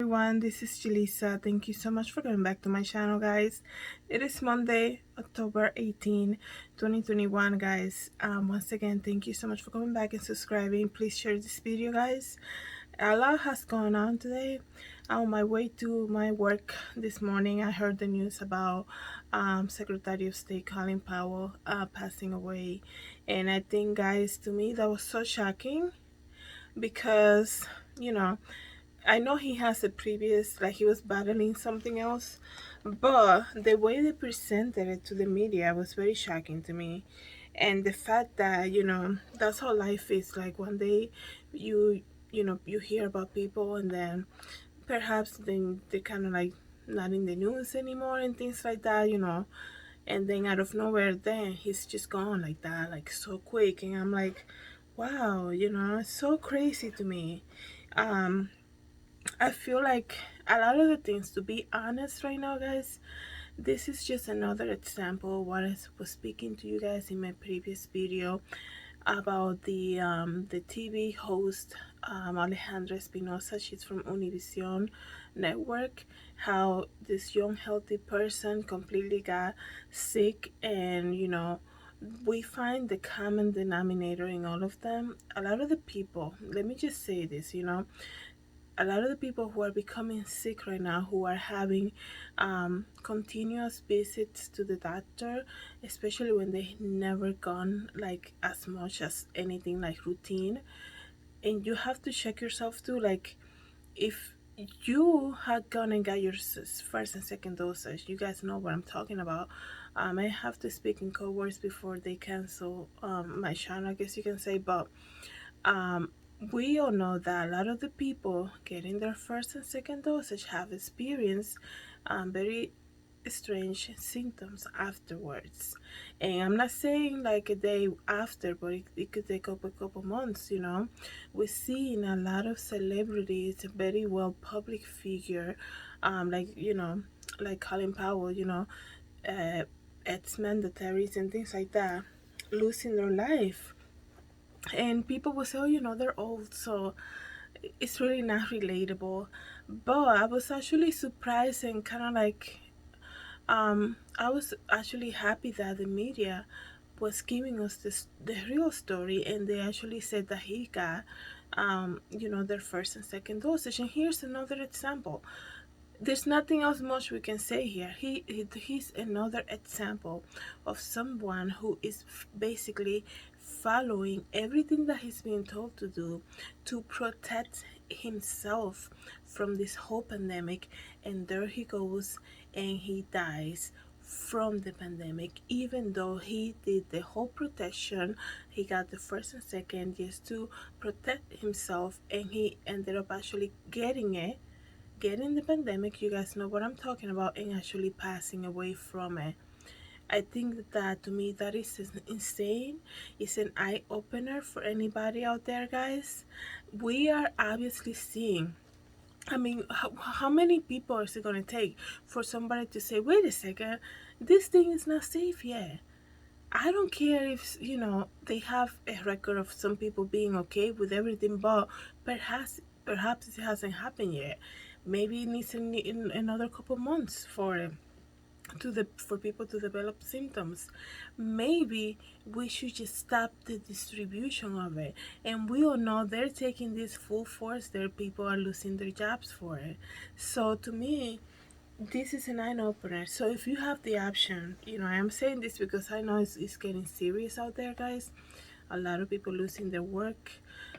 everyone, this is Julissa. Thank you so much for coming back to my channel, guys. It is Monday, October 18, 2021, guys. Once again, thank you so much for coming back and subscribing. Please share this video, guys. A lot has gone on today. On my way to my work this morning, I heard the news about Secretary of State Colin Powell passing away. And I think, guys, to me, that was so shocking because, you know, I know he has a previous, like he was battling something else, but the way they presented it to the media was very shocking to me. And the fact that, that's how life is. Like one day you hear about people and then perhaps then they kind of like not in the news anymore and things like that. And then out of nowhere, then he's just gone like that, like so quick. And I'm like, wow, it's so crazy to me. Um, I feel like a lot of the things, to be honest right now, guys, this is just another example of what I was speaking to you guys in my previous video about the TV host Alejandra Espinosa. She's from Univision Network. How this young healthy person completely got sick, and we find the common denominator in all of them. A lot of the people, let me just say this, a lot of the people who are becoming sick right now, who are having continuous visits to the doctor, especially when they never gone like as much as anything like routine. And you have to check yourself too, like if you had gone and got your first and second dosage, you guys know what I'm talking about. I have to speak in code words before they cancel my channel, I guess you can say. But um, we all know that a lot of the people getting their first and second dosage have experienced very strange symptoms afterwards. And I'm not saying like a day after, but it could take up a couple months. We're seeing a lot of celebrities, very well public figure, like Colin Powell, ex mandatories and things like that, losing their life. And people will say, oh, they're old, so it's really not relatable. But I was actually surprised and kind of like, I was actually happy that the media was giving us the real story, and they actually said that he got, their first and second dosage. And here's another example. There's nothing else much we can say here. He's another example of someone who is basically following everything that he's being told to do to protect himself from this whole pandemic, and there he goes and he dies from the pandemic, even though he did the whole protection. He got the first and second just to protect himself, and he ended up actually getting the pandemic. You guys know what I'm talking about, and actually passing away from it. I think that to me that is insane. It's an eye opener for anybody out there, guys. We are obviously seeing, I mean, how many people is it going to take for somebody to say, wait a second, this thing is not safe yet? I don't care if, they have a record of some people being okay with everything, but perhaps it hasn't happened yet. Maybe it needs another couple months for people to develop symptoms. Maybe we should just stop the distribution of it. And we all know they're taking this full force. There, people are losing their jobs for it. So to me, this is an eye opener. So if you have the option, I am saying this because I know it's getting serious out there, guys. A lot of people losing their work,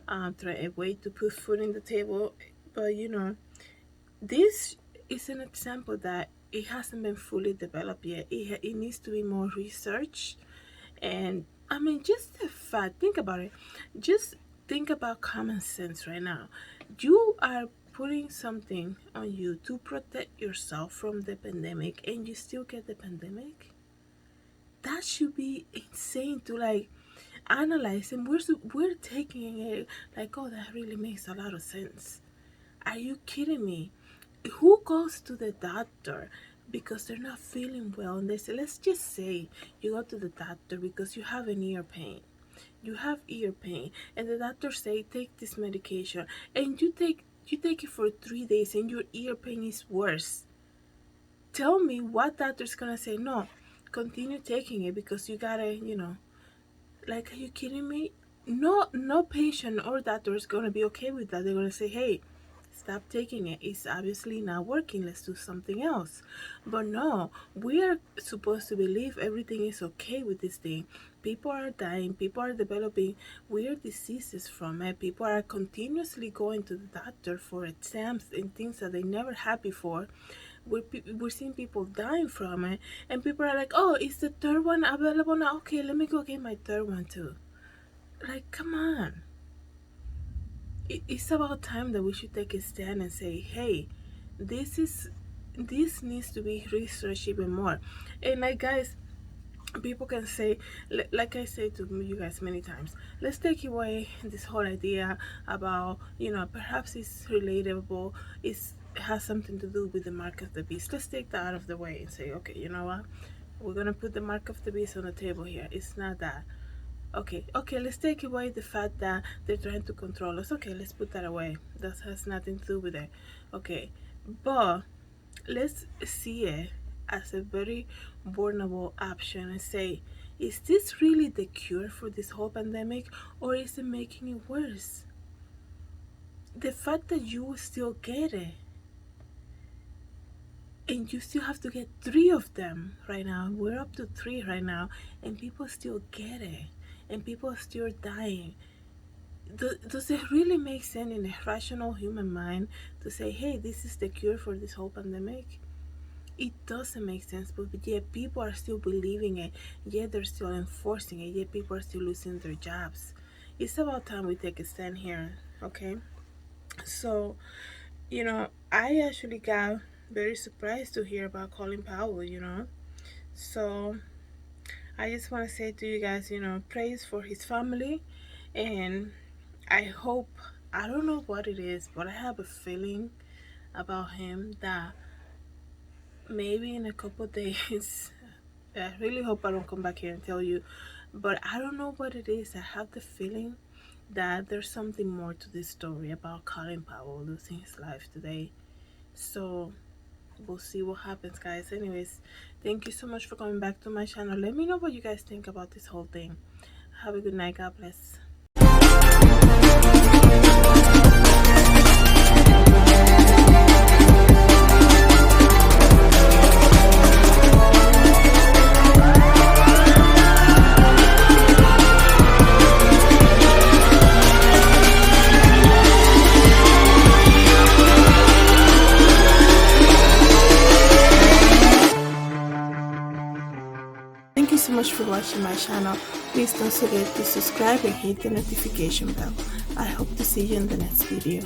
try a way to put food in the table. But this is an example that it hasn't been fully developed yet. It needs to be more research. And I mean, just the fact, think about it. Just think about common sense right now. You are putting something on you to protect yourself from the pandemic, and you still get the pandemic. That should be insane to like analyze. And we're taking it like, oh, that really makes a lot of sense. Are you kidding me? Who goes to the doctor because they're not feeling well, and they say, let's just say you go to the doctor because you have an ear pain, and the doctor say take this medication, and you take You take it for 3 days and your ear pain is worse. Tell me what doctor's gonna say, no, continue taking it because you gotta, like, are you kidding me? No patient or doctor is gonna be okay with that. They're gonna say, hey, stop taking it. It's obviously not working. Let's do something else. But no, we are supposed to believe everything is okay with this thing. People are dying. People are developing weird diseases from it. People are continuously going to the doctor for exams and things that they never had before. We're seeing people dying from it, and people are like, oh, is the third one available now? Okay, let me go get my third one too. Like, come on. It's about time that we should take a stand and say, hey, this needs to be researched even more. And like, guys, people can say, like I say to you guys many times, let's take away this whole idea about, perhaps it's relatable, it has something to do with the mark of the beast. Let's take that out of the way and say, okay, you know what, we're gonna put the mark of the beast on the table here. It's not that. Okay, let's take away the fact that they're trying to control us. Okay, let's put that away. That has nothing to do with it. Okay, but let's see it as a very vulnerable option and say, is this really the cure for this whole pandemic, or is it making it worse? The fact that you still get it, and you still have to get 3 of them right now, we're up to 3 right now, and people still get it, and people are still dying. Does it really make sense in a rational human mind to say, hey, this is the cure for this whole pandemic? It doesn't make sense, but yet people are still believing it, yet they're still enforcing it, yet people are still losing their jobs. It's about time we take a stand here, okay? So, I actually got very surprised to hear about Colin Powell, So, I just want to say to you guys, praise for his family, and I hope, I don't know what it is, but I have a feeling about him that maybe in a couple days, I really hope I don't come back here and tell you, but I don't know what it is. I have the feeling that there's something more to this story about Colin Powell losing his life today. So we'll see what happens, guys. Anyways, thank you so much for coming back to my channel. Let me know what you guys think about this whole thing. Have a good night. God bless. Thank you so much for watching my channel. Please don't forget to subscribe and hit the notification bell. I hope to see you in the next video.